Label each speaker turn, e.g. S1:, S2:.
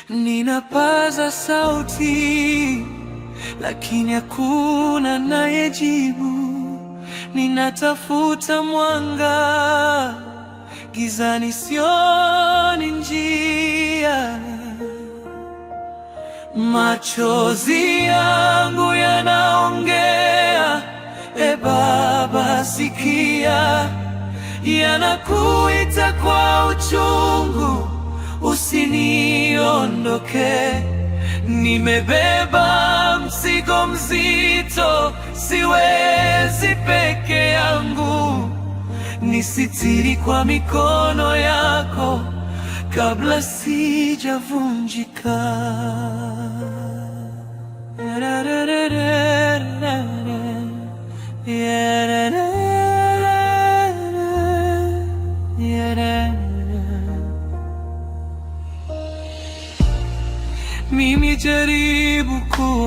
S1: Ninapaza sauti, lakini hakuna anayejibu. Ninatafuta mwanga, gizani sioni njia. Machozi yangu yanaongea, e Baba sikia, yanakuita kwa uchungu, usiniondoke. Nimebeba mzigo mzito, siwezi peke yangu. Nisitiri kwa mikono yako kabla sijavunjika. Mimi jaribu